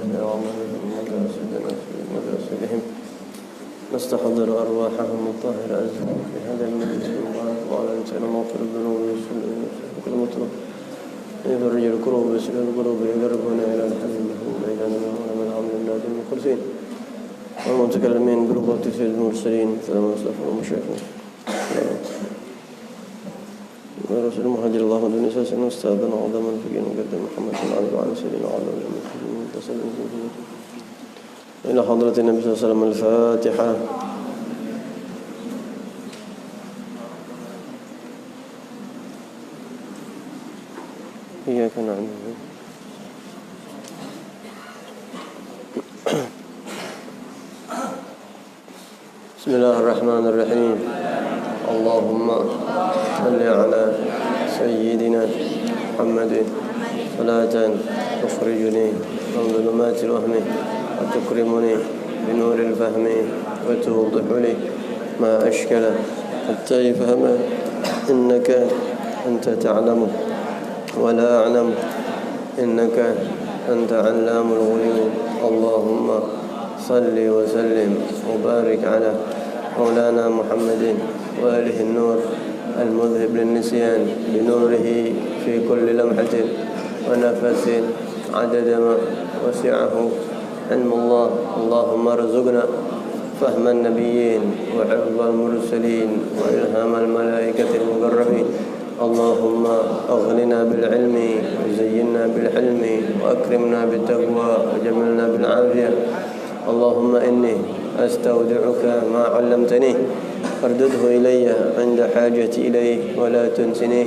لأعمالهم وتأسدهم نستحضر أرواحهم الطاهرة أزهر في هذا المجلس المبارك وعلى لسان مغفر الذنوب وكل مطلوب يفرج الكروب ويسر القلوب يقربنا إلى الحلم إلى من عمل الناس المخلصين والمتكلمين بلغة سيد المرسلين سلام المصطفى والمشرفين ورسول المهاجر الله دون أساس أستاذنا وعظما فقين مقدم محمد صلى الله عليه وسلم وعلى آله إلى حضرة النبي صلى الله عليه وسلم. الفاتحة. إياك نعبد. بسم الله الرحمن الرحيم. اللهم صل على سيدنا محمد صلاة تخرجني من ظلمات الوهم وتكرمني بنور الفهم وتوضح لي ما أشكل حتى يفهم إنك أنت تعلم ولا أعلم إنك أنت علام الغيوب. اللهم صل وسلم وبارك على مولانا محمد وآله النور المذهب للنسيان بنوره في كل لمحة ونفس عدد ما وسعه علم الله. اللهم ارزقنا فهم النبيين وحفظ المرسلين وإلهام الملائكة المقربين. اللهم أغننا بالعلم وزينا بالحلم وأكرمنا بالتقوى وجملنا بالعافية. اللهم إني أستودعك ما علمتني فاردده إلي عند حاجتي إليه ولا تنسنيه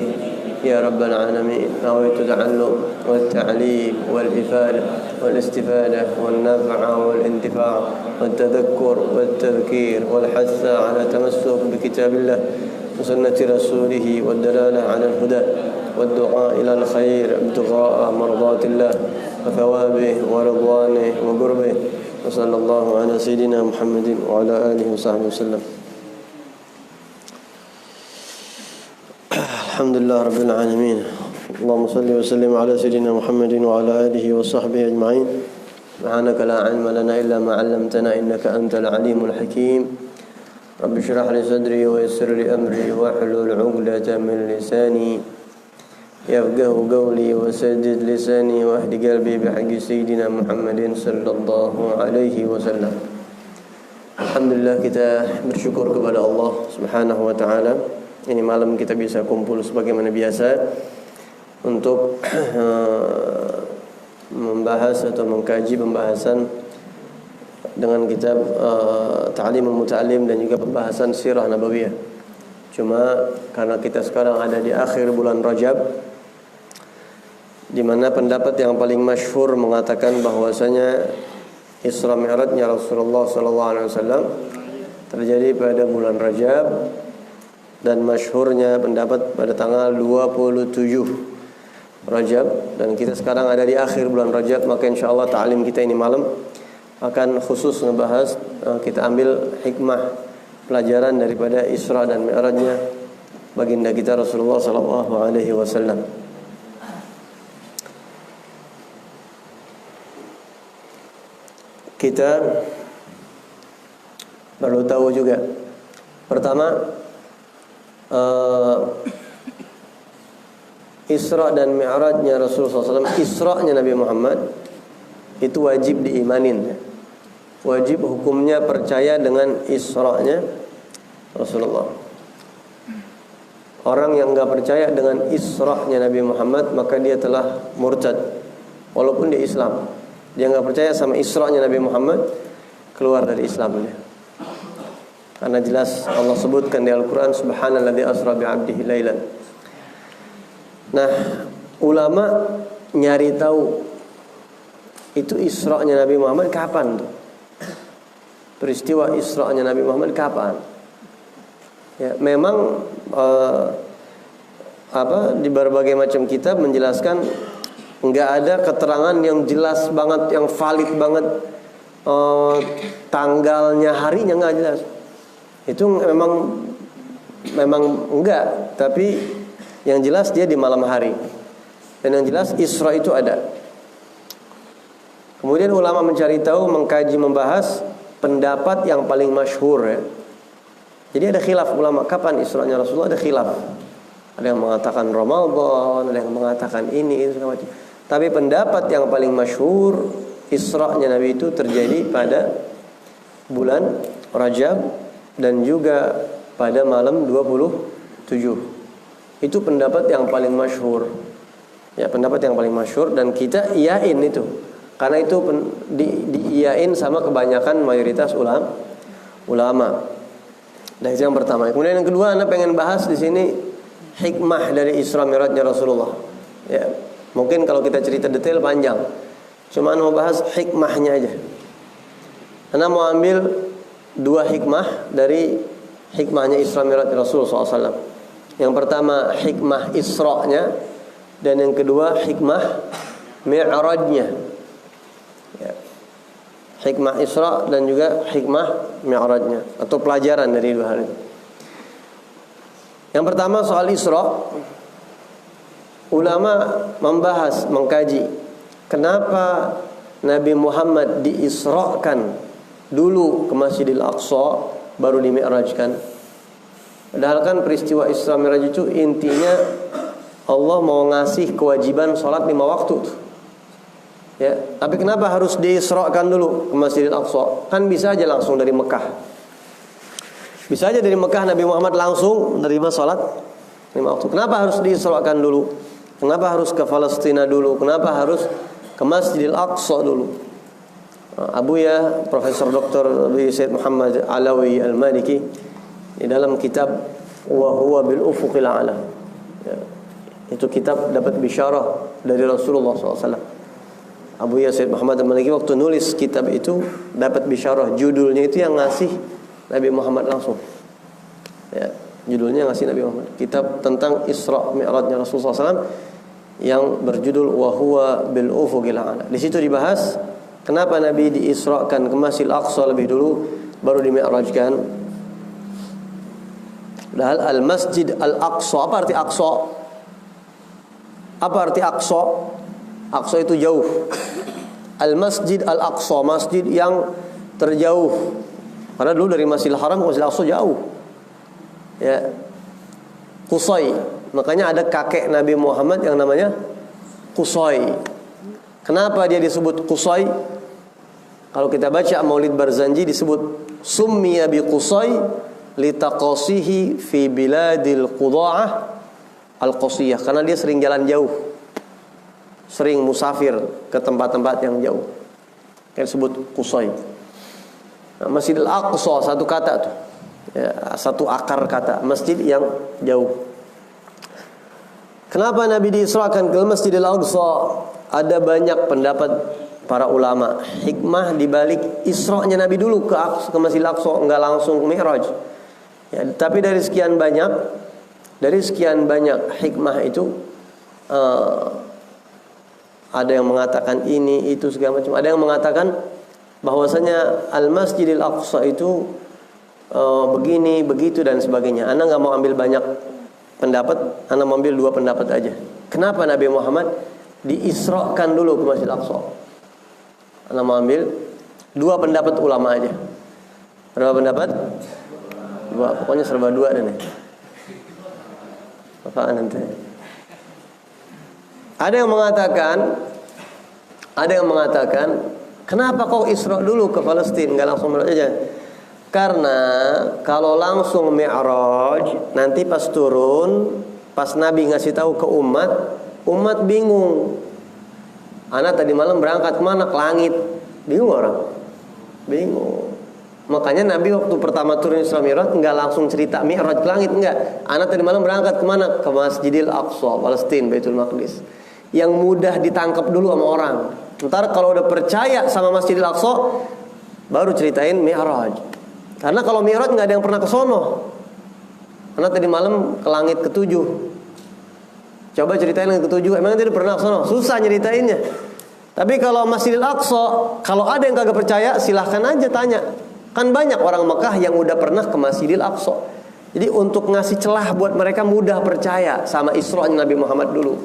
يا رب العالمين. نويت التعلم والتعليم والإفادة والاستفادة والنفع والانتفاع والتذكر والتذكير والحث على تمسك بكتاب الله وسنة رسوله والدلالة على الهدى والدعاء إلى الخير ابتغاء مرضات الله وثوابه ورضوانه وقربه. وصلى الله على سيدنا محمد وعلى آله وصحبه وسلم. الحمد لله رب العالمين. اللهم صل وسلم على سيدنا محمد وعلى آله وصحبه أجمعين. سبحانك لا علم لنا إلا ما علمتنا إنك أنت العليم الحكيم. رب اشرح لي صدري ويسر لي أمري واحلل عقدة من لساني يفقه قولي وسدد لساني واهد قلبي بحق سيدنا محمد صلى الله عليه وسلم. Alhamdulillah, kita bersyukur kepada Allah Subhanahu wa taala. Ini malam kita bisa kumpul sebagaimana biasa untuk membahas atau mengkaji pembahasan dengan kitab Ta'limul Muta'allim dan juga pembahasan sirah nabawiyah. Cuma karena kita sekarang ada di akhir bulan Rajab, di mana pendapat yang paling masyhur mengatakan bahwasanya Isra Mi'rajnya Rasulullah sallallahu alaihi wasallam terjadi pada bulan Rajab, dan masyhurnya pendapat pada tanggal 27 Rajab, dan kita sekarang ada di akhir bulan Rajab, maka insyaallah ta'lim kita ini malam akan khusus ngebahas, kita ambil hikmah pelajaran daripada Isra dan Mi'rajnya baginda kita Rasulullah sallallahu alaihi wasallam. Kita perlu tahu juga, pertama, Isra dan Mi'rajnya Rasulullah SAW, Isra'nya Nabi Muhammad itu wajib diimanin, wajib hukumnya percaya dengan Isra'nya Rasulullah. Orang yang enggak percaya dengan Isra'nya Nabi Muhammad maka dia telah murtad, walaupun dia Islam. Dia enggak percaya sama Isra'nya Nabi Muhammad, keluar dari Islamnya. Karena jelas Allah sebutkan di Al-Quran, Subhanalladzi asra bi'abdihi laylan. Nah, ulama nyari tahu itu Isra'nya Nabi Muhammad kapan tuh? Peristiwa Isra'nya Nabi Muhammad kapan? Ya, memang di berbagai macam kitab menjelaskan enggak ada keterangan yang jelas banget, yang valid banget, tanggalnya, harinya enggak jelas. Itu memang enggak, tapi yang jelas dia di malam hari. Dan yang jelas Isra itu ada. Kemudian ulama mencari tahu, mengkaji, membahas pendapat yang paling masyhur ya. Jadi ada khilaf ulama kapan Isra'nya Rasulullah, ada khilaf. Ada yang mengatakan Ramadan, ada yang mengatakan ini segala macam. Tapi pendapat yang paling masyhur Isra'nya Nabi itu terjadi pada bulan Rajab dan juga pada malam 27. Itu pendapat yang paling masyhur. Ya, pendapat yang paling masyhur dan kita iyain itu. Karena itu diiyain sama kebanyakan mayoritas ulama. Nah, itu yang pertama. Kemudian yang kedua, Anda pengen bahas di sini hikmah dari Isra Mi'rajnya Rasulullah. Ya, mungkin kalau kita cerita detail panjang. Cuma mau bahas hikmahnya aja. Anda mau ambil 2 hikmah dari hikmahnya Isra Mi'raj Rasulullah SAW. Yang pertama hikmah Isra-nya, dan yang kedua hikmah Mi'rajnya. Ya. Hikmah Isra dan juga hikmah Mi'rajnya, atau pelajaran dari 2 hal itu. Yang pertama soal Isra, ulama membahas, mengkaji kenapa Nabi Muhammad diisrakan dulu ke Masjidil Aqsa baru dimi'rajkan. Padahal kan peristiwa Isra Mi'raj itu intinya Allah mau ngasih kewajiban sholat 5 waktu. Ya, tapi kenapa harus diisrakan dulu ke Masjidil Aqsa? Kan bisa aja langsung dari Mekah. Bisa aja dari Mekah Nabi Muhammad langsung menerima sholat 5 waktu. Kenapa harus diisrakan dulu? Kenapa harus ke Palestina dulu? Kenapa harus ke Masjidil Aqsa dulu? Abuya Profesor Dr. Sayyid Muhammad Alawi Al-Maliki di dalam kitab Wa Huwa Bil Ufuqil A'la, ya, itu kitab dapat bisyarah dari Rasulullah SAW. Abuya Sayyid Muhammad Al-Maliki waktu nulis kitab itu dapat bisyarah, judulnya itu yang ngasih Nabi Muhammad langsung. Ya, judulnya ngasih Nabi Muhammad. Kitab tentang Isra Mi'rajnya Rasulullah SAW yang berjudul Wa Huwa Bil Ufuqil A'la. Di situ dibahas kenapa Nabi diisrakan ke Masjidil Aqsa lebih dulu baru dimi'rajkan. Padahal Al-Masjid Al-Aqsa, apa arti Aqsa? Apa arti Aqsa? Aqsa itu jauh. Al-Masjid Al-Aqsa, masjid yang terjauh. Karena dulu dari Masjidil Haram ke Masjidil Aqsa jauh. Ya. Qusay. Makanya ada kakek Nabi Muhammad yang namanya Qusay. Kenapa dia disebut Qusay? Kalau kita baca Maulid Barzanji disebut Summiya bi Qusay litaqasihi fi biladil Qudha'ah al-Qasiyah, karena dia sering jalan jauh, sering musafir ke tempat-tempat yang jauh. Kayak disebut Qusay. Nah, Masjidil Aqsa satu kata tuh. Ya, satu akar kata, masjid yang jauh. Kenapa Nabi diisrakan ke Masjidil Aqsa? Ada banyak pendapat para ulama. Hikmah dibalik Isra-nya Nabi dulu ke Masjidil Aqsa, enggak langsung ke Mi'raj. Ya, tapi dari sekian banyak hikmah itu ada yang mengatakan ini itu segala macam. Ada yang mengatakan bahwasanya Al-Masjidil Aqsa itu begini begitu dan sebagainya. Ana nggak mau ambil banyak pendapat, ana mau ambil 2 pendapat aja. Kenapa Nabi Muhammad diisrakan dulu ke Masjidil Aqsa? Ana mau ambil 2 pendapat ulama aja. Berapa pendapat? 2, pokoknya serba 2 deh nih. Apaan nanti? Ada yang mengatakan kenapa kau Isra dulu ke Palestina, enggak langsung Mi'raj aja? Karena kalau langsung Mi'raj nanti pas turun, pas Nabi ngasih tahu ke umat bingung. Anak tadi malam berangkat kemana? Ke langit. Bingung orang. Bingung. Makanya Nabi waktu pertama turun Isra Mi'raj enggak langsung cerita Mi'raj ke langit, enggak. Anak tadi malam berangkat kemana? Ke Masjidil Aqsa, Palestina, Baitul Maqdis. Yang mudah ditangkap dulu sama orang. Ntar kalau udah percaya sama Masjidil Aqsa, baru ceritain Mi'raj. Karena kalau Mi'raj enggak ada yang pernah ke sono. Anak tadi malam ke langit ke-7. Coba ceritain langit ke-7, emang tidak pernah ke sono? Susah nyeritainnya. Tapi kalau Masjidil Aqsa, kalau ada yang kagak percaya, silahkan aja tanya. Kan banyak orang Mekah yang udah pernah ke Masjidil Aqsa. Jadi untuk ngasih celah buat mereka mudah percaya sama Isra-nya Nabi Muhammad dulu.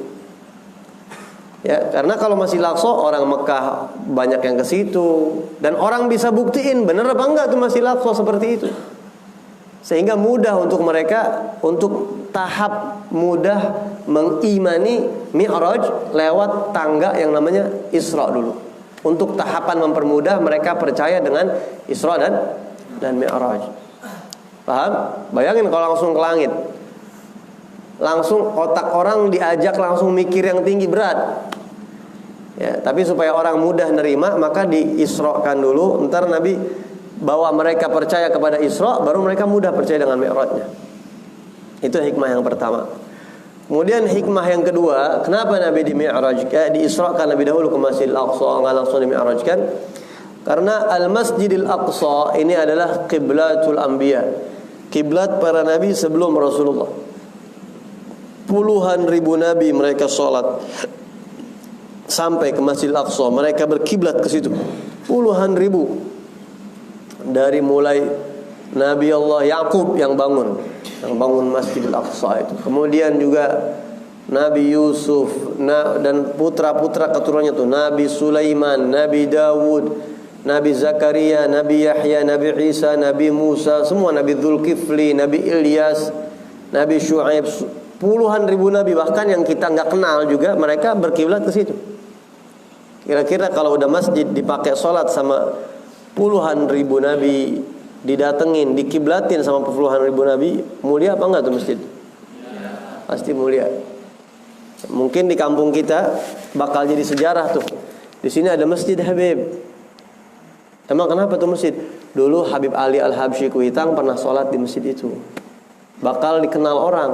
Ya, karena kalau Masjidil Aqsa orang Mekah banyak yang ke situ dan orang bisa buktiin benar apa enggak tuh Masjidil Aqsa seperti itu. Sehingga mudah untuk mereka untuk tahap mudah mengimani Mi'raj lewat tangga yang namanya Isra dulu. Untuk tahapan mempermudah mereka percaya dengan Isra dan Mi'raj. Paham? Bayangin kalau langsung ke langit. Langsung otak orang diajak langsung mikir yang tinggi, berat. Ya, tapi supaya orang mudah nerima maka diisrokan dulu. Ntar Nabi bawa mereka percaya kepada Isra, baru mereka mudah percaya dengan Mi'rajnya. Itu hikmah yang pertama. Kemudian hikmah yang kedua, kenapa Nabi diisrakan lebih dahulu ke Masjidil Aqsa, nggak langsung dimi'rajkan? Karena Al-Masjidil Aqsa ini adalah qiblatul anbiya, kiblat para nabi sebelum Rasulullah. Puluhan ribu nabi mereka sholat sampai ke Masjidil Aqsa, mereka berkiblat ke situ. Puluhan ribu. Dari mulai Nabi Allah Yakub yang bangun Masjidil Aqsa itu. Kemudian juga Nabi Yusuf dan putra-putra keturunannya tuh, Nabi Sulaiman, Nabi Dawud, Nabi Zakaria, Nabi Yahya, Nabi Isa, Nabi Musa, semua Nabi Dzulkifli, Nabi Ilyas, Nabi Syuaib. Puluhan ribu nabi, bahkan yang kita nggak kenal juga mereka berkiblat ke situ. Kira-kira kalau udah masjid dipakai sholat sama puluhan ribu nabi, didatengin, dikiblatin sama puluhan ribu nabi, mulia apa enggak tuh masjid? Pasti mulia. Mungkin di kampung kita bakal jadi sejarah tuh. Di sini ada masjid Habib. Emang kenapa tuh masjid? Dulu Habib Ali Al-Habsyi Kuitang pernah sholat di masjid itu. Bakal dikenal orang.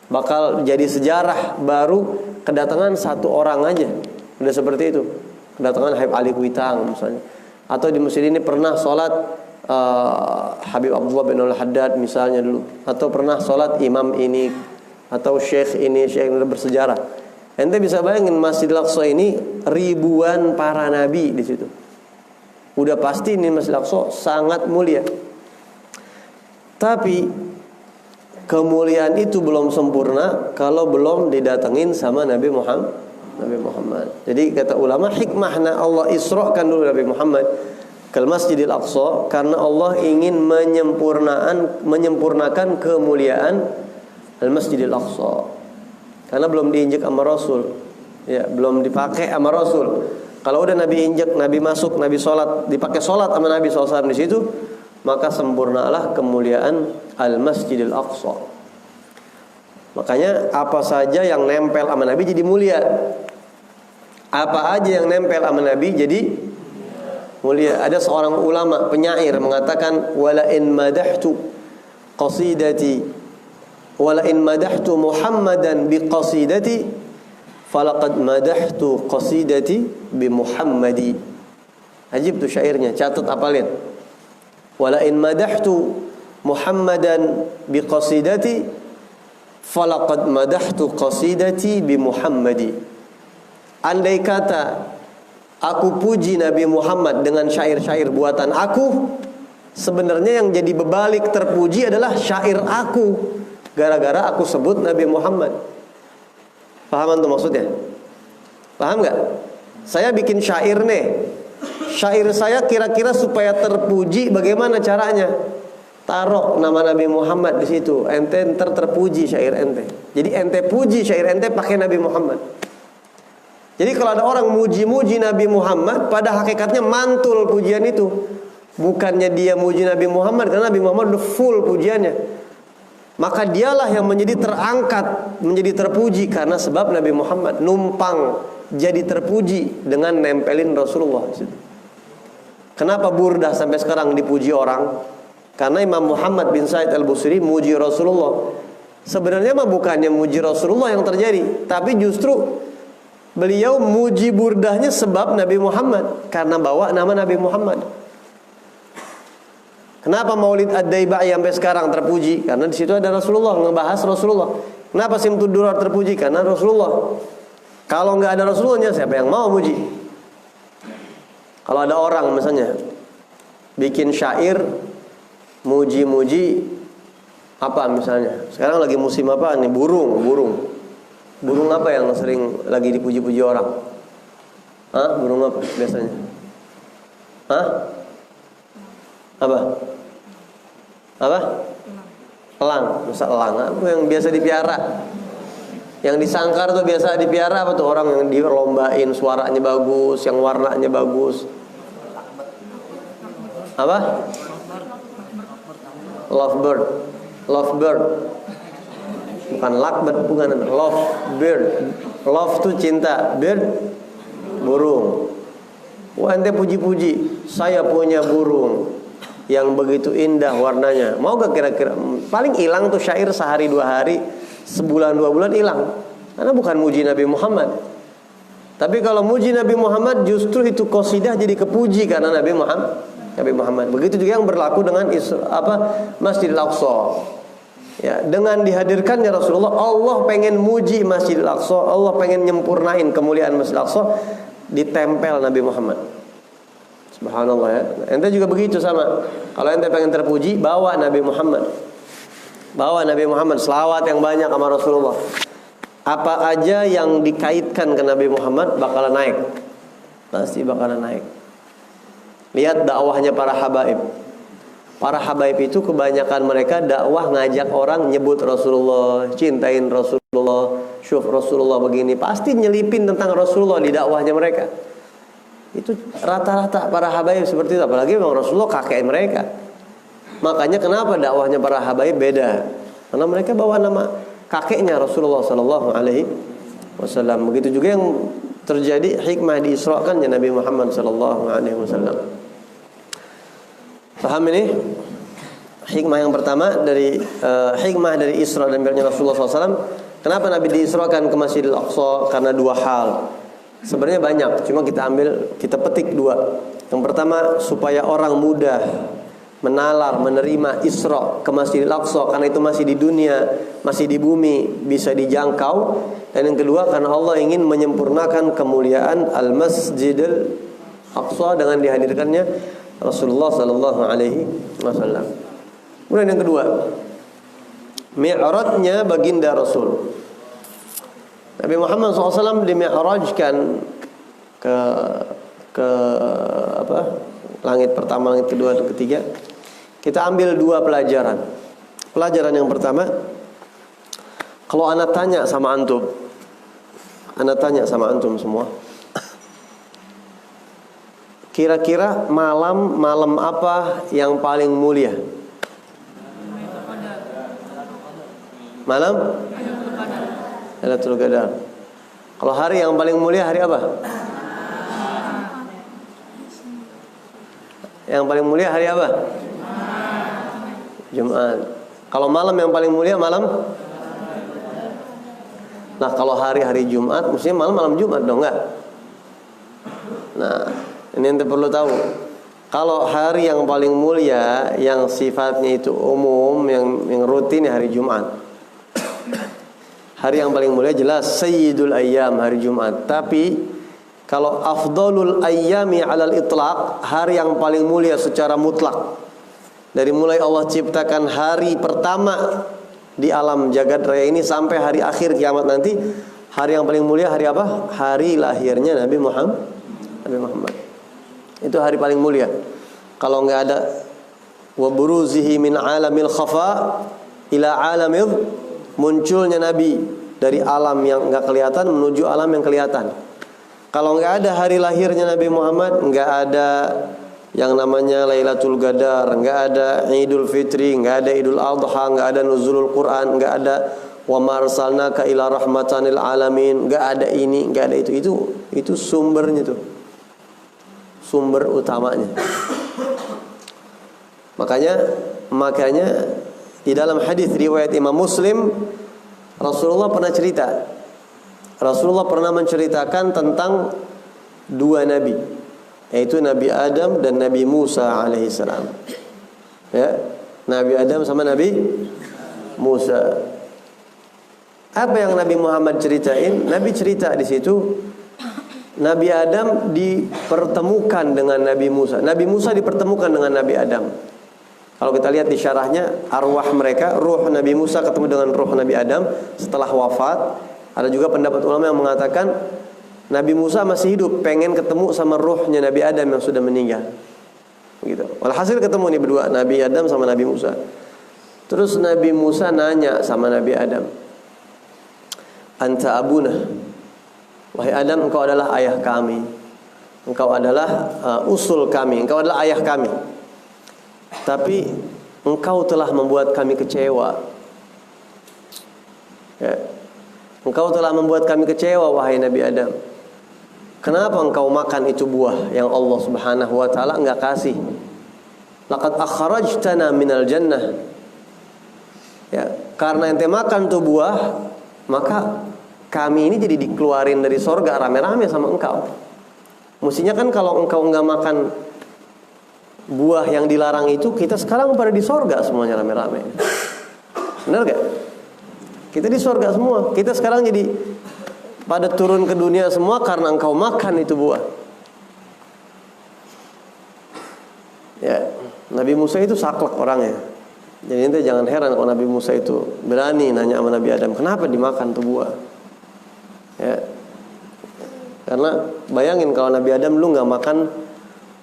Bakal jadi sejarah, baru kedatangan satu orang aja. Udah seperti itu. Kedatangan Habib Ali Kuitang misalnya. Atau di masjid ini pernah sholat Habib Abdullah bin Al-Haddad misalnya dulu. Atau pernah sholat imam ini, atau syekh ini, syekh yang bersejarah. Ente bisa bayangin Masjidil Aqsa ini ribuan para nabi di situ. Udah pasti ini Masjidil Aqsa sangat mulia. Tapi kemuliaan itu belum sempurna kalau belum didatengin sama Nabi Muhammad. Jadi kata ulama, hikmahna Allah israkan dulu Nabi Muhammad ke Masjidil Aqsa karena Allah ingin menyempurnakan kemuliaan Al-Masjidil Aqsa. Karena belum diinjak sama Rasul. Ya, belum dipakai sama Rasul. Kalau udah Nabi injak, Nabi masuk, Nabi sholat, dipakai sholat sama Nabi SAW di situ, maka sempurnalah kemuliaan Al-Masjidil Aqsa. Makanya apa saja yang nempel sama Nabi jadi mulia. Apa aja yang nempel sama Nabi jadi mulia. Ada seorang ulama penyair mengatakan, wala in madahtu Muhammadan bi qasidati falaqad madahtu qasidati bi Muhammadi. Ajib tuh syairnya, catat apalin. Wala in madahtu Muhammadan bi qasidati falaqad madahtu qasidati bi Muhammadi. Andai kata aku puji Nabi Muhammad dengan syair-syair buatan aku, sebenarnya yang jadi bebalik terpuji adalah syair aku, gara-gara aku sebut Nabi Muhammad. Paham tuh maksudnya? Paham gak? Saya bikin syair nih. Syair saya kira-kira supaya terpuji bagaimana caranya? Taruh nama Nabi Muhammad di situ. Ente ntar terpuji syair ente. Jadi ente puji syair ente pakai Nabi Muhammad. Jadi kalau ada orang muji-muji Nabi Muhammad, pada hakikatnya mantul pujian itu. Bukannya dia muji Nabi Muhammad, karena Nabi Muhammad udah full pujiannya. Maka dialah yang menjadi terangkat, menjadi terpuji karena sebab Nabi Muhammad numpang jadi terpuji dengan nempelin Rasulullah. Kenapa Burdah sampai sekarang dipuji orang? Karena Imam Muhammad bin Said Al-Busri muji Rasulullah. Sebenarnya mah bukannya muji Rasulullah yang terjadi, tapi justru beliau muji burdahnya sebab Nabi Muhammad, karena bawa nama Nabi Muhammad. Kenapa Maulid Ad-Daibai sampai sekarang terpuji? Karena di situ ada Rasulullah, ngebahas Rasulullah. Kenapa Simtud Durar terpuji? Karena Rasulullah. Kalau nggak ada Rasulullahnya, siapa yang mau muji? Kalau ada orang misalnya bikin syair muji-muji apa misalnya? Sekarang lagi musim apa nih? Burung. Burung apa yang sering lagi dipuji-puji orang? Hah? Burung apa biasanya? Hah? Apa? Apa? Elang. Masa elang? Apa yang biasa dipiara? Yang disangkar tuh biasa dipiara apa tuh? Orang yang dilombain suaranya bagus, yang warnanya bagus. Apa? Lovebird. Lovebird. Bukan lovebird, bukan lovebird. Love tuh cinta, bird burung. Wah, ente puji-puji, saya punya burung yang begitu indah warnanya. Mau gak kira-kira? Paling hilang tuh syair sehari 2 hari, sebulan 2 bulan hilang. Karena bukan muji Nabi Muhammad. Tapi kalau muji Nabi Muhammad, justru itu qasidah jadi kepuji karena Nabi Muhammad. Begitu juga yang berlaku dengan Masjidil Aqsa. Ya, dengan dihadirkannya Rasulullah, Allah pengen muji Masjidil Aqsa, Allah pengen nyempurnain kemuliaan Masjidil Aqsa, ditempel Nabi Muhammad. Subhanallah ya. Ente juga begitu sama. Kalau ente pengen terpuji, bawa Nabi Muhammad. Bawa Nabi Muhammad, selawat yang banyak sama Rasulullah. Apa aja yang dikaitkan ke Nabi Muhammad bakalan naik. Pasti bakalan naik. Lihat dakwahnya para habaib. Para habaib itu kebanyakan mereka dakwah ngajak orang nyebut Rasulullah, cintain Rasulullah, syuf Rasulullah begini. Pasti nyelipin tentang Rasulullah di dakwahnya mereka. Itu rata-rata para habaib seperti itu. Apalagi memang Rasulullah kakek mereka. Makanya kenapa dakwahnya para habaib beda? Karena mereka bawa nama kakeknya Rasulullah Sallallahu Alaihi Wasallam. Begitu juga yang terjadi hikmah diisrakannya Nabi Muhammad Sallallahu Alaihi Wasallam. Paham ini? Hikmah yang pertama dari hikmah dari Isra dan Mi'rajnya Rasulullah SAW. Kenapa Nabi diisrakan ke Masjidil Aqsa? Karena 2 hal. Sebenarnya banyak, cuma kita petik 2. Yang pertama, supaya orang mudah menalar, menerima Isra ke Masjidil Aqsa, karena itu masih di dunia, masih di bumi, bisa dijangkau. Dan yang kedua, karena Allah ingin menyempurnakan kemuliaan Al-Masjidil Aqsa dengan dihadirkannya Rasulullah Sallallahu Alaihi Wasallam. Kemudian yang kedua, Mi'rajnya baginda Rasul. Nabi Muhammad SAW dimi'rajkan ke langit pertama, langit kedua, dan ketiga. Kita ambil 2 pelajaran. Pelajaran yang pertama, kalau anak tanya sama antum semua, kira-kira malam apa yang paling mulia? Malam Lailatul Qadar. Kalau hari yang paling mulia hari apa? Yang paling mulia hari apa? Jumat. Kalau malam yang paling mulia malam? Nah, kalau hari Jumat, mestinya malam Jumat dong, enggak? Nah, ini ente perlu tahu. Kalau hari yang paling mulia, yang sifatnya itu umum, yang rutin ya hari Jumat. Hari yang paling mulia jelas Sayyidul Ayyam, hari Jumat. Tapi kalau afdalul ayyami alal itlaq, hari yang paling mulia secara mutlak, dari mulai Allah ciptakan hari pertama di alam jagat raya ini sampai hari akhir kiamat nanti, hari yang paling mulia hari apa? Hari lahirnya Nabi Muhammad. Itu hari paling mulia. Kalau nggak ada wa buruzihi min alamil khafa ila alamil, munculnya Nabi dari alam yang nggak kelihatan menuju alam yang kelihatan. Kalau nggak ada hari lahirnya Nabi Muhammad, nggak ada yang namanya Lailatul Qadar, nggak ada Idul Fitri, nggak ada Idul Adha, nggak ada nuzulul Quran, nggak ada wa ma arsalnaka ila rahmatan lil alamin, nggak ada ini, nggak ada itu sumbernya tuh. Sumber utamanya. Makanya di dalam hadis riwayat Imam Muslim, Rasulullah pernah menceritakan tentang 2 nabi, yaitu Nabi Adam dan Nabi Musa alaihissalam. Ya, Nabi Adam sama Nabi Musa. Apa yang Nabi Muhammad ceritain? Nabi cerita di situ, Nabi Adam dipertemukan dengan Nabi Musa. Nabi Musa dipertemukan dengan Nabi Adam. Kalau kita lihat di syarahnya, arwah mereka, ruh Nabi Musa ketemu dengan ruh Nabi Adam setelah wafat. Ada juga pendapat ulama yang mengatakan Nabi Musa masih hidup, pengen ketemu sama ruhnya Nabi Adam yang sudah meninggal. Gitu. Walhasil ketemu nih berdua, Nabi Adam sama Nabi Musa. Terus Nabi Musa nanya sama Nabi Adam, "Anta abuna." Wahai Adam, engkau adalah ayah kami. Engkau adalah usul kami, engkau adalah ayah kami. Tapi engkau telah membuat kami kecewa. Ya. Engkau telah membuat kami kecewa wahai Nabi Adam. Kenapa engkau makan itu buah yang Allah Subhanahu wa taala enggak kasih? Laqad akhrajtana minal jannah. Ya, karena ente makan tuh buah, maka kami ini jadi dikeluarin dari sorga rame-rame sama engkau. Mestinya kan kalau engkau enggak makan buah yang dilarang itu, kita sekarang pada di sorga semuanya rame-rame. Benar gak? Kita di sorga semua. Kita sekarang jadi pada turun ke dunia semua karena engkau makan itu buah. Ya, Nabi Musa itu saklek orangnya. Jadi ente jangan heran kalau Nabi Musa itu berani nanya sama Nabi Adam, kenapa dimakan tuh buah? Ya. Karena bayangin kalau Nabi Adam lu nggak makan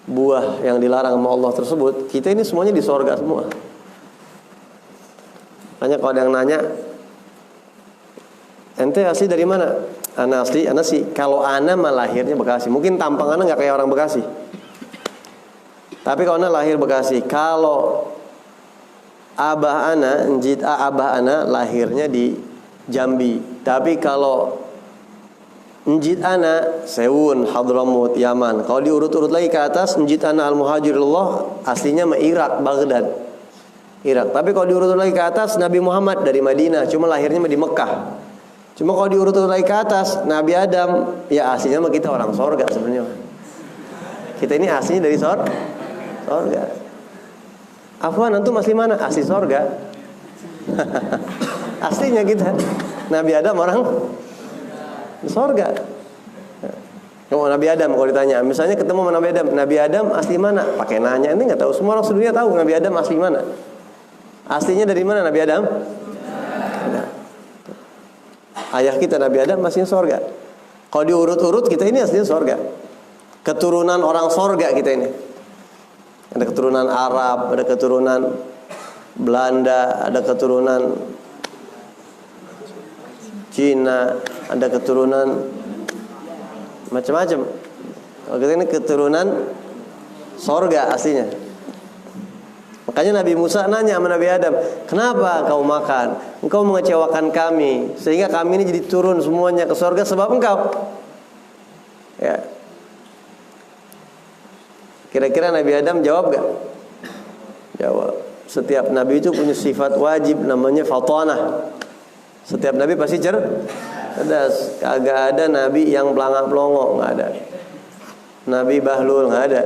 buah yang dilarang sama Allah tersebut, kita ini semuanya di sorga semua. Makanya kalau ada yang nanya, ente asli dari mana? Ana asli, ana sih. Kalau ana mah lahirnya Bekasi. Mungkin tampang ana nggak kayak orang Bekasi. Tapi kalau ana lahir Bekasi. Kalau abah ana, abah ana lahirnya di Jambi. Tapi kalau njid ana Sewun, Hadramut, Yaman. Kalau diurut-urut lagi ke atas, njid ana al-Muhajirullah aslinya mah Irak, Baghdad. Irak. Tapi kalau diurut-urut lagi ke atas, Nabi Muhammad dari Madinah, cuma lahirnya mah di Mekah. Cuma kalau diurut-urut lagi ke atas, Nabi Adam, ya aslinya mah kita orang sorga sebenarnya. Kita ini aslinya dari sorga. Afwan, antum asli mana? Asli sorga. Aslinya kita. Nabi Adam orang sorga. Kalau Nabi Adam kalau ditanya, misalnya ketemu sama Nabi Adam asli mana? Pakai nanya, ini nggak tahu. Semua orang sedunia tahu Nabi Adam asli mana. Aslinya dari mana Nabi Adam? Ayah kita Nabi Adam masih sorga. Kalau diurut-urut kita ini aslinya sorga. Keturunan orang sorga kita ini. Ada keturunan Arab, ada keturunan Belanda, ada keturunan Cina, ada keturunan macam-macam. Kalau kita ini keturunan sorga aslinya. Makanya Nabi Musa nanya sama Nabi Adam, kenapa kau makan? Engkau mengecewakan kami, sehingga kami ini jadi turun semuanya ke sorga sebab engkau. Ya. Kira-kira Nabi Adam jawab gak? Jawab. Setiap Nabi itu punya sifat wajib namanya fatanah. Setiap Nabi pasti cerdas. Kagak ada Nabi yang pelangak-pelongo, nggak ada. Nabi bahlul nggak ada.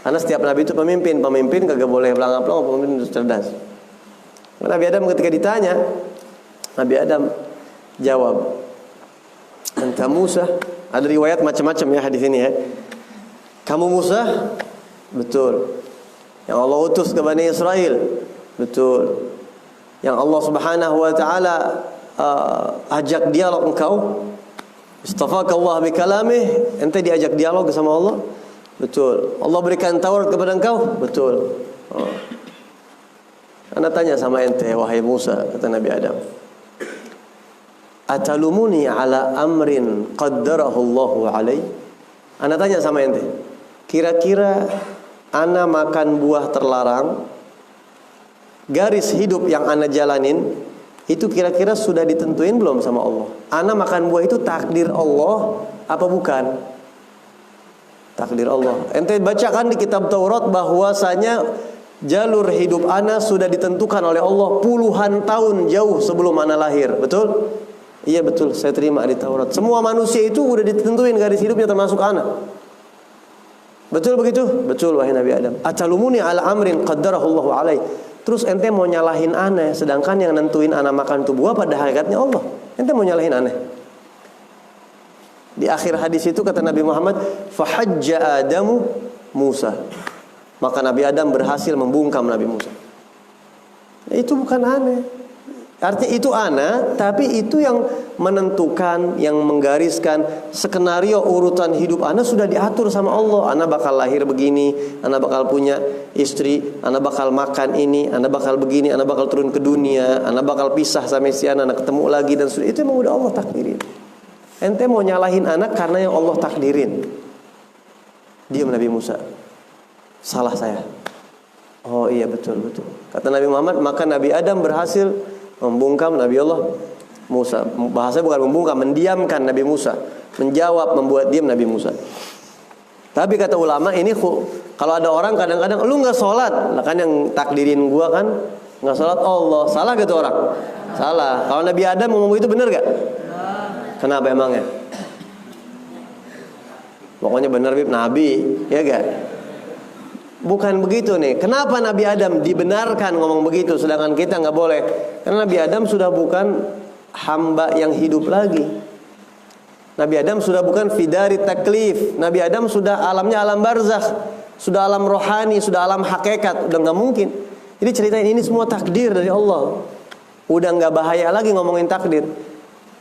Karena setiap Nabi itu pemimpin kagak boleh pelangak-pelongo, pemimpin itu cerdas. Nabi Adam ketika ditanya, Nabi Adam jawab, anta Musa. Ada riwayat macam-macam ya hadis ini ya. Kamu Musa? Betul. Yang Allah utus ke Bani Israel? Betul. Yang Allah Subhanahu wa taala ajak dialog engkau, istafaka Allah bi kalamih, ente diajak dialog sama Allah. Betul. Allah berikan Taurat kepada engkau. Betul. Ana tanya sama ente, wahai Musa, kata Nabi Adam, atalumuni ala amrin qaddarahu Allahu alai? Ana tanya sama ente, kira-kira ana makan buah terlarang, garis hidup yang ana jalanin itu kira-kira sudah ditentuin belum sama Allah? Ana makan buah itu takdir Allah apa bukan? Takdir Allah. Ente bacakan di kitab Taurat bahwasanya jalur hidup ana sudah ditentukan oleh Allah puluhan tahun jauh sebelum ana lahir. Betul? Iya betul, saya terima di Taurat. Semua manusia itu udah ditentuin garis hidupnya termasuk ana. Betul begitu? Betul wahai Nabi Adam. Atalumuni ala amrin qaddarahu Allahu alai. Terus ente mau nyalahin aneh, sedangkan yang nentuin ana makan itu buah pada hakikatnya Allah. Ente mau nyalahin aneh. Di akhir hadis itu kata Nabi Muhammad, fahajja Adamu Musa. Maka Nabi Adam berhasil membungkam Nabi Musa. Itu bukan aneh. Artinya itu ana, tapi itu yang menentukan, yang menggariskan skenario urutan hidup ana sudah diatur sama Allah. Ana bakal lahir begini, ana bakal punya istri, ana bakal makan ini, ana bakal begini, ana bakal turun ke dunia, ana bakal pisah sama si ana ketemu lagi dan sudah itu emang udah Allah takdirin. Ente mau nyalahin anak karena yang Allah takdirin. Diam Nabi Musa. Salah saya. Oh iya betul. Kata Nabi Muhammad, maka Nabi Adam berhasil membungkam Nabi Allah Musa. Bahasanya bukan membungkam, mendiamkan Nabi Musa. Menjawab, membuat diam Nabi Musa. Tapi kata ulama ini kalau ada orang kadang-kadang lu nggak sholat, lah kan yang takdirin gua kan nggak sholat Allah. Salah gitu orang? Salah. Kalau Nabi Adam ngomong itu benar gak? Kenapa emangnya? Pokoknya benar bib Nabi, ya gak? Bukan begitu nih. Kenapa Nabi Adam dibenarkan ngomong begitu sedangkan kita nggak boleh? Karena Nabi Adam sudah bukan hamba yang hidup lagi. Nabi Adam sudah bukan fidari taklif. Nabi Adam sudah alamnya alam barzakh, sudah alam rohani, sudah alam hakikat. Udah nggak mungkin. Jadi ceritain ini semua takdir dari Allah. Udah nggak bahaya lagi ngomongin takdir.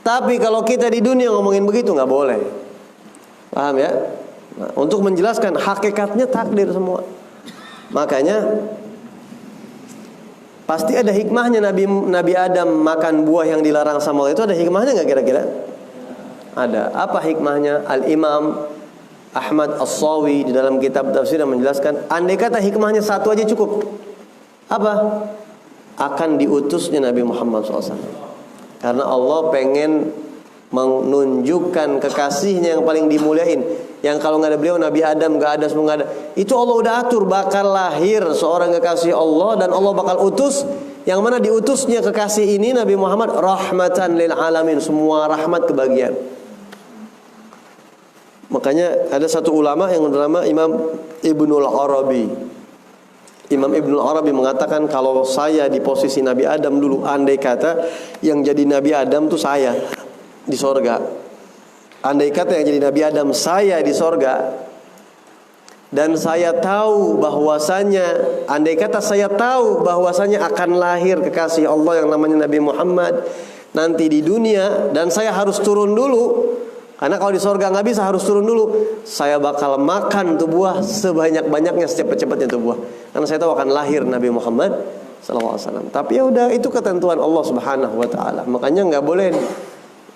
Tapi kalau kita di dunia ngomongin begitu nggak boleh. Paham ya? Nah, untuk menjelaskan hakikatnya takdir semua. Makanya pasti ada hikmahnya Nabi Adam makan buah yang dilarang sama Allah itu, ada hikmahnya nggak kira-kira? Ada. Apa hikmahnya? Al-Imam Ahmad As-Sawi di dalam kitab tafsir menjelaskan, andai kata hikmahnya satu aja cukup. Apa? Akan diutusnya Nabi Muhammad SAW. Karena Allah pengen menunjukkan kekasihnya yang paling dimuliain, yang kalau nggak ada beliau Nabi Adam nggak ada, semua nggak ada. Itu Allah udah atur bakal lahir seorang kekasih Allah, dan Allah bakal utus, yang mana diutusnya kekasih ini Nabi Muhammad rahmatan lil alamin, semua rahmat kebagian. Makanya ada satu ulama yang bernama Imam Ibnul Arabi. Imam Ibnul Arabi mengatakan, kalau saya di posisi Nabi Adam dulu, andai kata yang jadi Nabi Adam tuh saya di sorga, andai kata yang jadi Nabi Adam saya di sorga, dan saya tahu bahwasanya, andai kata saya tahu bahwasanya akan lahir kekasih Allah yang namanya Nabi Muhammad nanti di dunia, dan saya harus turun dulu, karena kalau di sorga nggak bisa, harus turun dulu, saya bakal makan tuh buah sebanyak-banyaknya, secepat-cepatnya tuh buah, karena saya tahu akan lahir Nabi Muhammad SAW. Tapi ya udah, itu ketentuan Allah Subhanahu Wa Taala. Makanya nggak boleh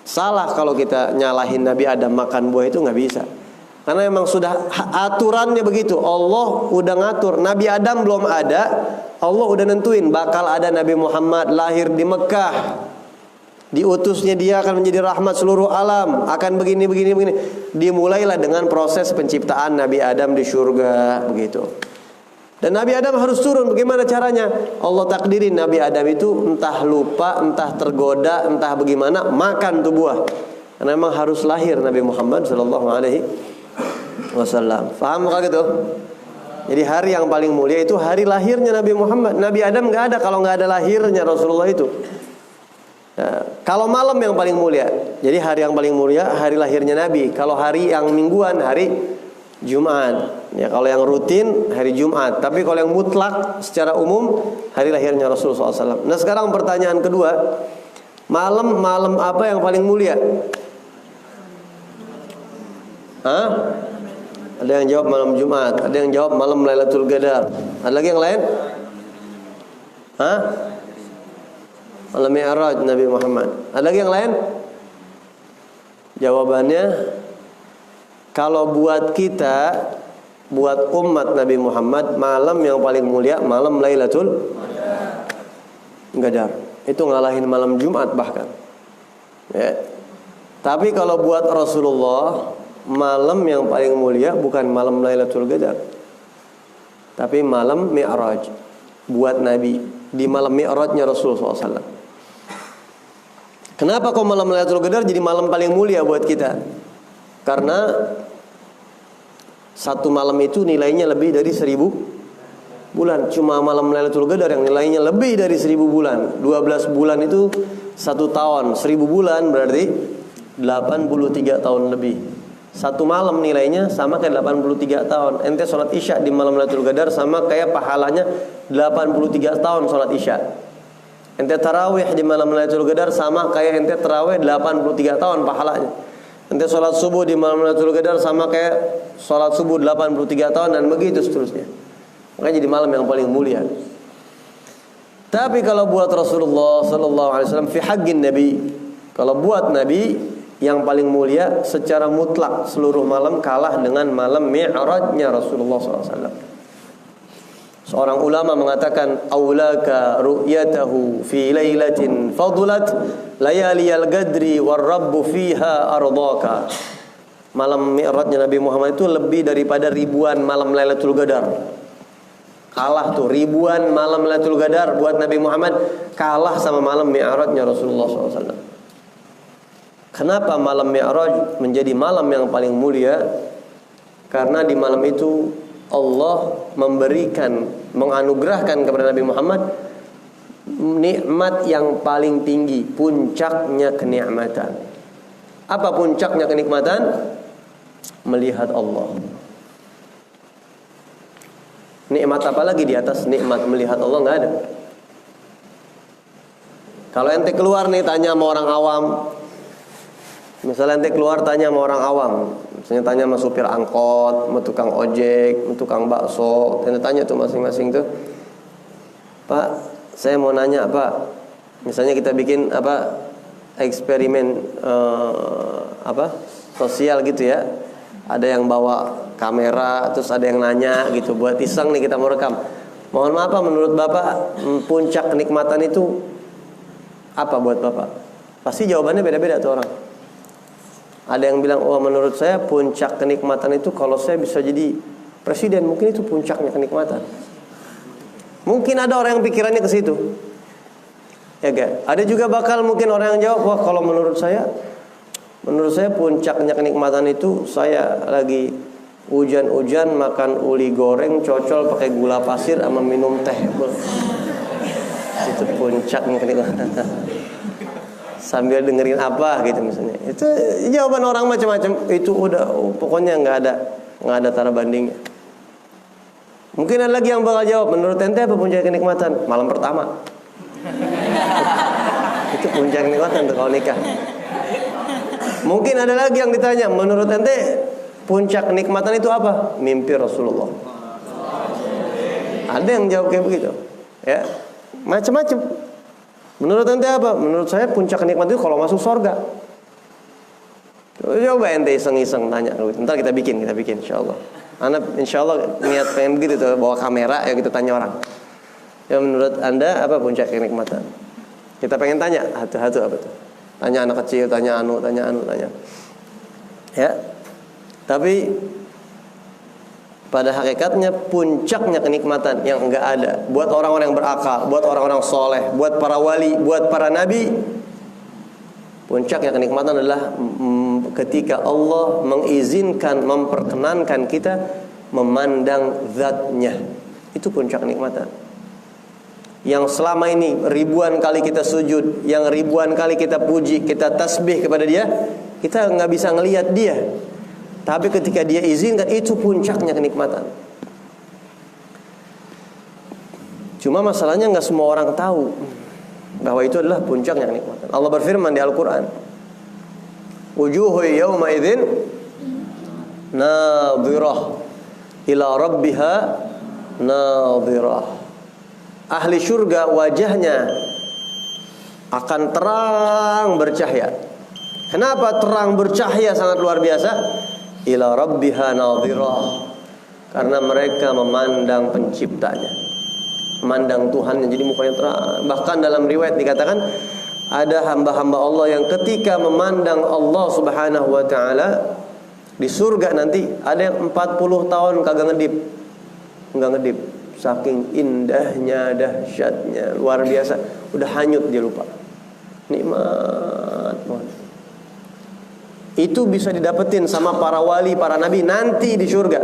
salah kalau kita nyalahin Nabi Adam makan buah, itu nggak bisa. Karena memang sudah aturannya begitu. Allah udah ngatur. Nabi Adam belum ada, Allah udah nentuin bakal ada Nabi Muhammad lahir di Mekah. Diutusnya dia akan menjadi rahmat seluruh alam, akan begini. Dimulailah dengan proses penciptaan Nabi Adam di surga, begitu. Dan Nabi Adam harus turun. Bagaimana caranya? Allah takdirin Nabi Adam itu entah lupa, entah tergoda, entah bagaimana, makan tuh buah. Karena memang harus lahir Nabi Muhammad SAW. Paham gak gitu? Jadi hari yang paling mulia itu hari lahirnya Nabi Muhammad. Nabi Adam nggak ada kalau nggak ada lahirnya Rasulullah itu. Nah, kalau malam yang paling mulia, jadi hari yang paling mulia hari lahirnya Nabi. Kalau hari yang mingguan hari Jumat. Ya, kalau yang rutin hari Jumat. Tapi kalau yang mutlak secara umum hari lahirnya Rasulullah SAW. Nah sekarang pertanyaan kedua, malam apa yang paling mulia? Hah? Ada yang jawab malam Jumat, ada yang jawab malam Lailatul Qadar. Ada lagi yang lain? Hah? Malam Mi'raj Nabi Muhammad. Ada lagi yang lain? Jawabannya, kalau buat kita, buat umat Nabi Muhammad, malam yang paling mulia malam Lailatul Qadar. Itu ngalahin malam Jumat bahkan. Ya. Tapi kalau buat Rasulullah, malam yang paling mulia bukan malam Lailatul Qadar, tapi malam Mi'raj. Buat Nabi, di malam Mi'rajnya Rasulullah SAW. Kenapa kok malam Lailatul Qadar jadi malam paling mulia buat kita? Karena satu malam itu nilainya lebih dari 1000 bulan. Cuma malam Lailatul Qadar yang nilainya lebih dari 1000 bulan. 12 bulan itu 1 tahun. 1000 bulan berarti 83 tahun lebih. Satu malam nilainya sama kayak 83 tahun. Ente sholat isya di malam Lailatul Qadar sama kayak pahalanya 83 tahun sholat isya. Ente tarawih di malam Lailatul Qadar sama kayak ente tarawih 83 tahun pahalanya. Ente sholat subuh di malam Lailatul Qadar sama kayak sholat subuh 83 tahun dan begitu seterusnya. Makanya jadi malam yang paling mulia. Tapi kalau buat Rasulullah sallallahu alaihi wasallam fi haqqin Nabi, kalau buat Nabi yang paling mulia secara mutlak seluruh malam kalah dengan malam Mi'rajnya Rasulullah sallallahu alaihi wasallam. Seorang ulama mengatakan aulaka ru'yatahu fi lailatin fadulat layaliyal gadri war rabbu fiha ardaka. Malam Mi'rajnya Nabi Muhammad itu lebih daripada ribuan malam Lailatul Qadar. Kalah tuh ribuan malam Lailatul Qadar buat Nabi Muhammad, kalah sama malam Mi'rajnya Rasulullah SAW. Kenapa malam Mi'raj menjadi malam yang paling mulia? Karena di malam itu Allah menganugerahkan kepada Nabi Muhammad nikmat yang paling tinggi, puncaknya kenikmatan. Apa puncaknya kenikmatan? Melihat Allah. Nikmat apa lagi di atas nikmat melihat Allah? Nggak ada. Kalau ente keluar nih tanya sama orang awam, misalnya ente keluar tanya sama orang awam, misalnya tanya sama supir angkot, sama tukang ojek, sama tukang bakso, ente tanya tuh masing-masing tuh, Pak, saya mau nanya Pak, misalnya kita bikin eksperimen sosial gitu ya, ada yang bawa kamera, terus ada yang nanya gitu, buat iseng nih kita mau rekam. Mohon maaf Pak, menurut Bapak puncak kenikmatan itu apa buat Bapak? Pasti jawabannya beda-beda tuh orang. Ada yang bilang, oh menurut saya puncak kenikmatan itu kalau saya bisa jadi presiden, mungkin itu puncaknya kenikmatan. Mungkin ada orang yang pikirannya ke situ. Ya gak? Ada juga bakal mungkin orang yang jawab, wah kalau menurut saya puncaknya kenikmatan itu saya lagi hujan-hujan makan uli goreng cocol pakai gula pasir sama minum teh. Itu puncaknya kenikmatan. Sambil dengerin apa gitu misalnya. Itu jawaban orang macam-macam. Itu udah pokoknya nggak ada tara bandingnya. Mungkin ada lagi yang bakal jawab, menurut ente apa puncak kenikmatan? Malam pertama. Itu puncak kenikmatan tuh kalau nikah. Mungkin ada lagi yang ditanya, menurut ente puncak kenikmatan itu apa? Mimpi Rasulullah. Ada yang jawab kayak begitu. Ya, macam-macam. Menurut ente apa? Menurut saya puncak kenikmatan itu kalau masuk surga. Coba ente iseng-iseng tanya. Ntar kita bikin insyaallah. Anda insyaallah niat pengen begitu tuh, bawa kamera ya kita tanya orang. Ya menurut Anda apa puncak kenikmatan? Kita pengen tanya hatu-hatu apa tuh? Tanya anak kecil, tanya anu. Ya. Tapi pada hakikatnya puncaknya kenikmatan yang enggak ada buat orang-orang yang berakal, buat orang-orang soleh, buat para wali, buat para nabi. Puncaknya kenikmatan adalah ketika Allah mengizinkan, memperkenankan kita memandang zatnya. Itu puncak kenikmatan. Yang selama ini ribuan kali kita sujud, yang ribuan kali kita puji, kita tasbih kepada dia, kita nggak bisa ngelihat dia. Tapi ketika dia izinkan, itu puncaknya kenikmatan. Cuma masalahnya nggak semua orang tahu bahwa itu adalah puncaknya kenikmatan. Allah berfirman di Al-Quran, wujuhu yawma idzin nadhirah ila rabbiha nadhirah. Ahli syurga wajahnya akan terang bercahaya. Kenapa terang bercahaya sangat luar biasa? Ila rabbiha nadhirah. Karena mereka memandang penciptanya, memandang Tuhannya, jadi mukanya terang. Bahkan dalam riwayat dikatakan ada hamba-hamba Allah yang ketika memandang Allah Subhanahu wa taala di surga nanti, ada yang 40 tahun kagak enggak ngedip. Saking indahnya, dahsyatnya, luar biasa, udah hanyut dia lupa. Nikmat banget. Itu bisa didapetin sama para wali, para nabi nanti di surga.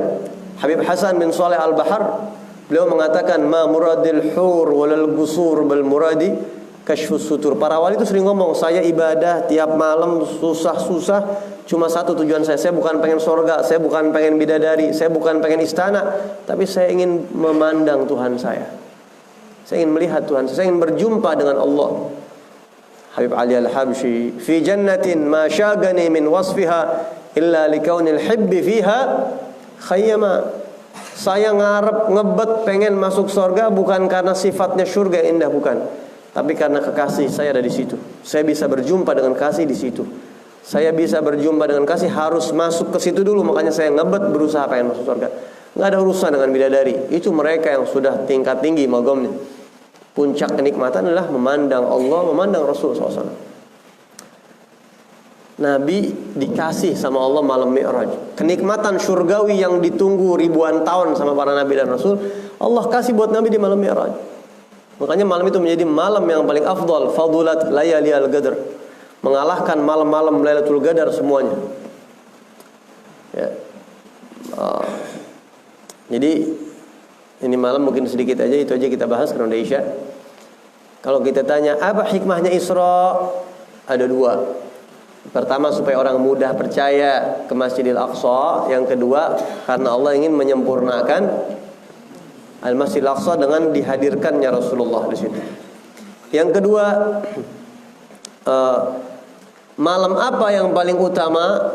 Habib Hasan bin Saleh Al-Bahar, beliau mengatakan ma muradil hur walal busur bal muradi kasyfus sutur. Para wali itu sering ngomong, saya ibadah tiap malam susah-susah, cuma satu tujuan saya bukan pengen surga, saya bukan pengen bidadari, saya bukan pengen istana, tapi saya ingin memandang Tuhan saya. Saya ingin melihat Tuhan, saya ingin berjumpa dengan Allah. Habib Ali Al-Habsyi, fi jannatin ma syagani min wasfiha illa likaunil hibbi fiha khayyama. Saya ngarep, ngebet, pengen masuk surga bukan karena sifatnya surga yang indah, bukan, tapi karena kekasih saya ada di situ. Saya bisa berjumpa dengan kasih di situ. Saya bisa berjumpa dengan kasih harus masuk ke situ dulu, makanya saya ngebet berusaha pengen masuk surga. Nggak ada urusan dengan bidadari. Itu mereka yang sudah tingkat tinggi magomnya. Puncak kenikmatan adalah memandang Allah, memandang Rasul SAW. Nabi dikasih sama Allah malam Mi'raj. Kenikmatan surgawi yang ditunggu ribuan tahun sama para Nabi dan Rasul, Allah kasih buat Nabi di malam Mi'raj. Makanya malam itu menjadi malam yang paling afdal, fadulat layali al-qadr, mengalahkan malam-malam Lailatul Qadar semuanya. Ya. Jadi ini malam mungkin sedikit aja, itu aja kita bahas karena udah Isya. Kalau kita tanya apa hikmahnya Isra, ada dua. Pertama, supaya orang mudah percaya ke Masjidil Aqsa. Yang kedua, karena Allah ingin menyempurnakan Al-Masjidil Aqsa dengan dihadirkannya Rasulullah di situ. Yang kedua, malam apa yang paling utama?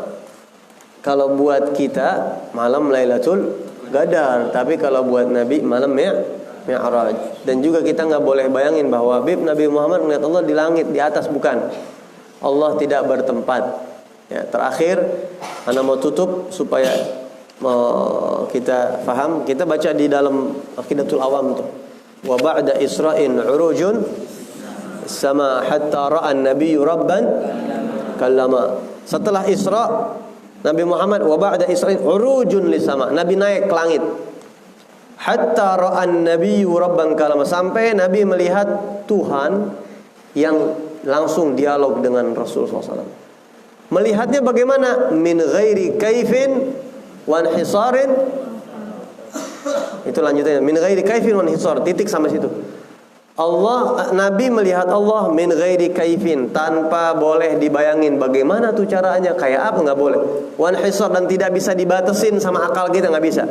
Kalau buat kita malam Lailatul Qadar, tapi kalau buat Nabi malam Mi'raj. Dan juga kita nggak boleh bayangin bahwa Nabi Muhammad melihat Allah di langit di atas, bukan. Allah tidak bertempat. Ya, terakhir, Anda mau tutup supaya kita faham. Kita baca di dalam Aqidatul Awam tuh. Wa ba'da Isra'in urujun sama hatta ra'an nabiyyu rabban kallama. Setelah Isra, Nabi Muhammad wa ba'da Isra'in urujun lisama. Nabi naik ke langit. Hatta ra'an nabiyyu rabban kallama, sampai Nabi melihat Tuhan yang langsung dialog dengan Rasulullah SAW. Melihatnya bagaimana? Min ghairi kaifin wan hisarin. Itu lanjutannya. Min ghairi kaifin wan hisar. Titik sampai situ. Nabi melihat Allah min ghairi kaifin, tanpa boleh dibayangin bagaimana tuh caranya, kayak apa, nggak boleh. Wan hisar, dan tidak bisa dibatasin sama akal kita, nggak bisa.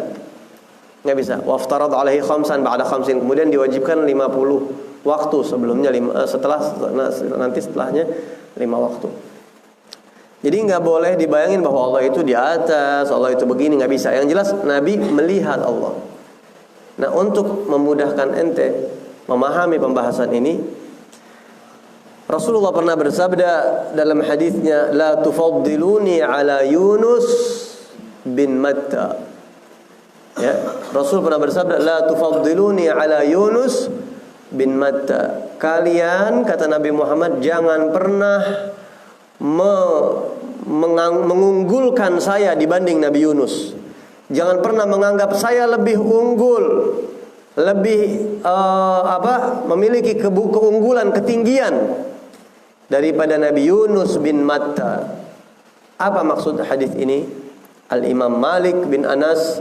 Nggak bisa. Waftarad alaihi khamsan ba'da khamsin. Kemudian diwajibkan 50 waktu sebelumnya, setelahnya 5 waktu. Jadi nggak boleh dibayangin bahwa Allah itu di atas, Allah itu begini, nggak bisa. Yang jelas Nabi melihat Allah. Nah, untuk memudahkan ente memahami pembahasan ini, Rasulullah pernah bersabda dalam hadisnya, la tufaddiluni ala Yunus bin Matta. Ya, Rasul pernah bersabda, la tufaddiluni ala Yunus bin Matta. Kalian, kata Nabi Muhammad, jangan pernah mengunggulkan saya dibanding Nabi Yunus. Jangan pernah menganggap saya lebih unggul, lebih memiliki keunggulan, ketinggian daripada Nabi Yunus bin Matta. Apa maksud hadis ini? Al-Imam Malik bin Anas,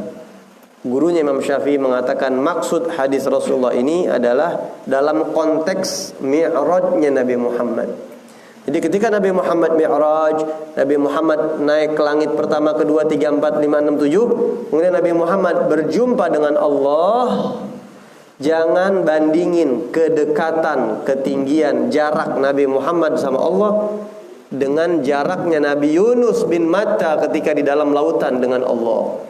gurunya Imam Syafi'i, mengatakan maksud hadis Rasulullah ini adalah dalam konteks Mi'rajnya Nabi Muhammad. Jadi ketika Nabi Muhammad Mi'raj, Nabi Muhammad naik ke langit pertama, kedua, 3, 4, 5, 6, 7, kemudian Nabi Muhammad berjumpa dengan Allah. Jangan bandingin kedekatan, ketinggian, jarak Nabi Muhammad sama Allah dengan jaraknya Nabi Yunus bin Matta ketika di dalam lautan dengan Allah.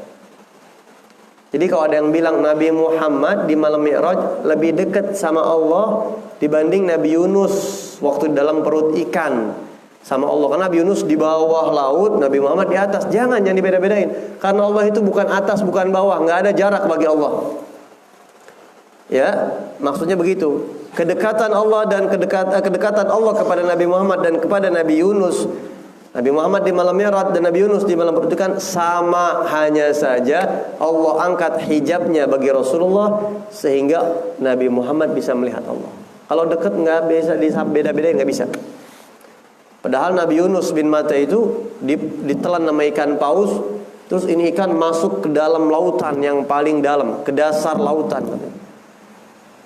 Jadi kalau ada yang bilang Nabi Muhammad di malam Mi'raj lebih dekat sama Allah dibanding Nabi Yunus waktu di dalam perut ikan sama Allah, karena Nabi Yunus di bawah laut, Nabi Muhammad di atas. Jangan dibeda-bedain, karena Allah itu bukan atas, bukan bawah, nggak ada jarak bagi Allah. Ya, maksudnya begitu. Kedekatan Allah dan kedekatan Allah kepada Nabi Muhammad dan kepada Nabi Yunus, Nabi Muhammad di malam Mi'raj dan Nabi Yunus di malam perut ikan sama, hanya saja Allah angkat hijabnya bagi Rasulullah sehingga Nabi Muhammad bisa melihat Allah. Kalau dekat nggak bisa beda-bedain, nggak bisa. Padahal Nabi Yunus bin Matta itu ditelan sama ikan paus, terus ini ikan masuk ke dalam lautan yang paling dalam, ke dasar lautan.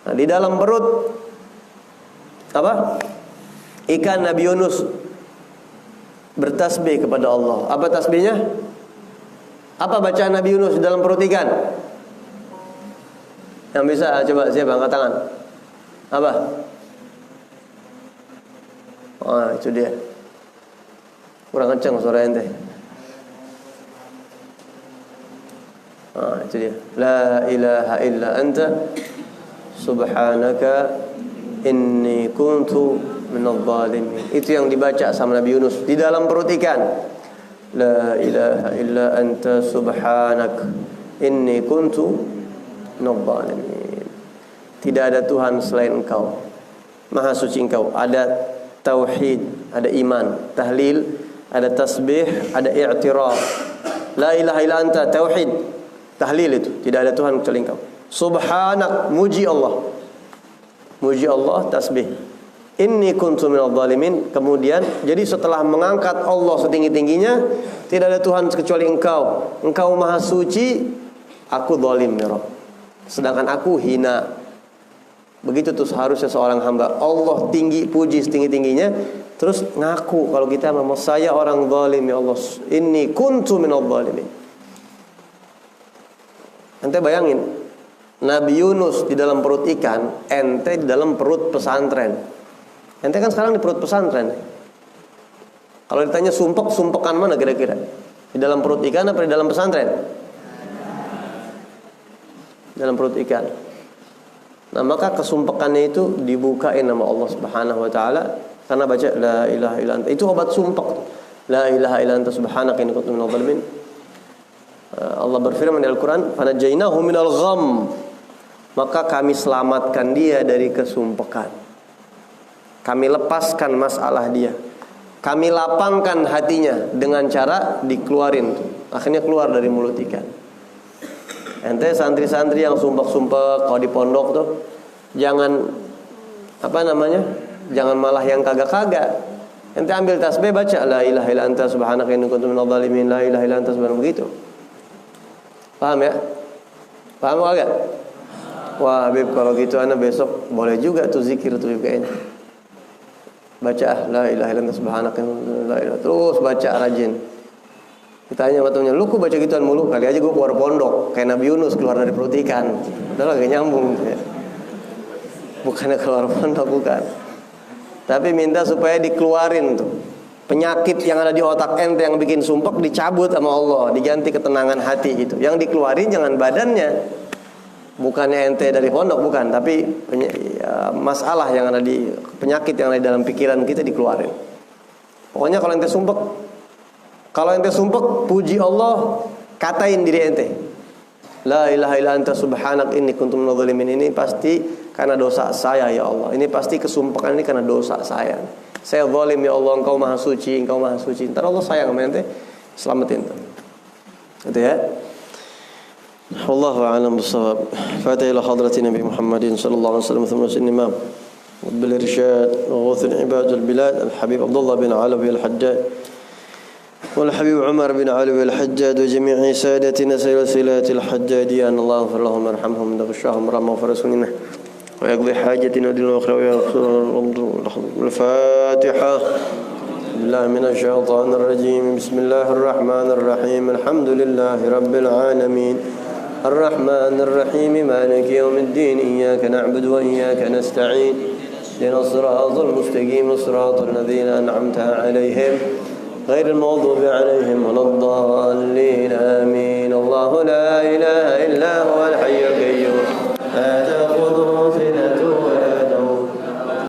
Nah, di dalam perut ikan Nabi Yunus bertasbih kepada Allah. Apa tasbihnya? Apa bacaan Nabi Yunus di dalam perut ikan? Yang bisa coba siapa angkat tangan? Apa? Itu dia. Kurang kencang suara ente. Itu dia. La ilaha illa anta subhanaka inni kuntu minadh dhalimin. Itu yang dibaca sama Nabi Yunus di dalam perut ikan. La ilaha illa anta subhanak inni kuntu minadh dhalimin. Tidak ada Tuhan selain Engkau. Maha suci Engkau. Ada tauhid, ada iman, tahlil, ada tasbih, ada i'tiraf. La ilaha illa anta tauhid, tahlil itu. Tidak ada Tuhan kecuali Engkau. Subhanak, muji Allah. Muji Allah, tasbih. Inni kuntu minadh dhalimin. Kemudian, jadi setelah mengangkat Allah setinggi-tingginya, tidak ada Tuhan kecuali Engkau. Engkau maha suci, aku zalim ya Rabb. Sedangkan aku hina. Begitu tuh seharusnya seorang hamba. Allah tinggi, puji setinggi-tingginya, terus ngaku kalau kita memang saya orang zalim ya Allah. Inni kuntu minadh dhalimin. Ente bayangin, Nabi Yunus di dalam perut ikan, ente di dalam perut pesantren. Ente kan sekarang di perut pesantren. Kalau ditanya sumpek, sumpekan mana kira-kira? Di dalam perut ikan apa di dalam pesantren? Dalam perut ikan. Nah, maka kesumpekannya itu dibukain nama Allah Subhanahu wa taala karena baca la ilaha illa anta. Itu obat sumpek. La ilaha illa anta subhanaka inni kuntu minadh dhalimin. Allah berfirman di Al-Qur'an, "Fanajainahu minal gham." Maka kami selamatkan dia dari kesumpekan. Kami lepaskan masalah dia. Kami lapangkan hatinya dengan cara dikeluarin. Akhirnya keluar dari mulut ikan. Ente santri-santri yang sumpek-sumpek kalau di pondok tuh jangan jangan malah yang kagak-kagak. Ente ambil tasbih baca la ilaha illa anta subhanaka inni kuntu minadh dhalimin, la ilaha illa anta subhanaka, begitu. Paham ya? Paham enggak? Wah, Habib kalau gitu ana besok boleh juga tuh zikir tuh juga ini. Baca la ilaha illa anta subhanaka, la ilaha, terus baca rajin. Ditanya sama temennya, lu kok baca gituan mulu? Kali aja gue keluar pondok kayak Nabi Yunus keluar dari perut ikan. Udah gak nyambung ya. Bukannya keluar pondok, bukan. Tapi minta supaya dikeluarin tuh penyakit yang ada di otak ente yang bikin sumpek, dicabut sama Allah, diganti ketenangan hati gitu. Yang dikeluarin jangan badannya. Bukannya ente dari pondok, bukan, tapi masalah yang ada di penyakit yang ada di dalam pikiran kita dikeluarin. Pokoknya kalau ente sumpek, puji Allah, katain diri ente. La ilaha illa anta subhanak inni kuntu minadh dhalimin. Ini pasti karena dosa saya ya Allah. Ini pasti kesumpekan ini karena dosa saya. Saya zalim ya Allah, Engkau maha suci, Engkau maha suci. Ntar Allah sayang sama ente, selamatin. Gitu ya. Wallahu a'lam bissawab. Fatihah ila hadrati Nabi Muhammadin sallallahu alaihi wasallam thumma imam bil irsyad wa ghuth al ibad al bilad al habib Abdullah bin Alawi al Hajjaj والحبيب عمر بن علي الحجاج وجميع سادتنا سلسلات الحجاجين الله اغفر لهم وارحمهم وغشاهم رحمه وفرسنا ويقضي حاجتنا ودين الاخره الفاتحه بالله من الشيطان الرجيم بسم الله الرحمن الرحيم الحمد لله رب العالمين الرحمن الرحيم مالك يوم الدين إياك نعبد وإياك نستعين اهدنا الصراط المستقيم صراط الذين أنعمت عليهم غير المغضوب عليهم ولا الضالين آمين الله لا إله إلا هو الحي القيوم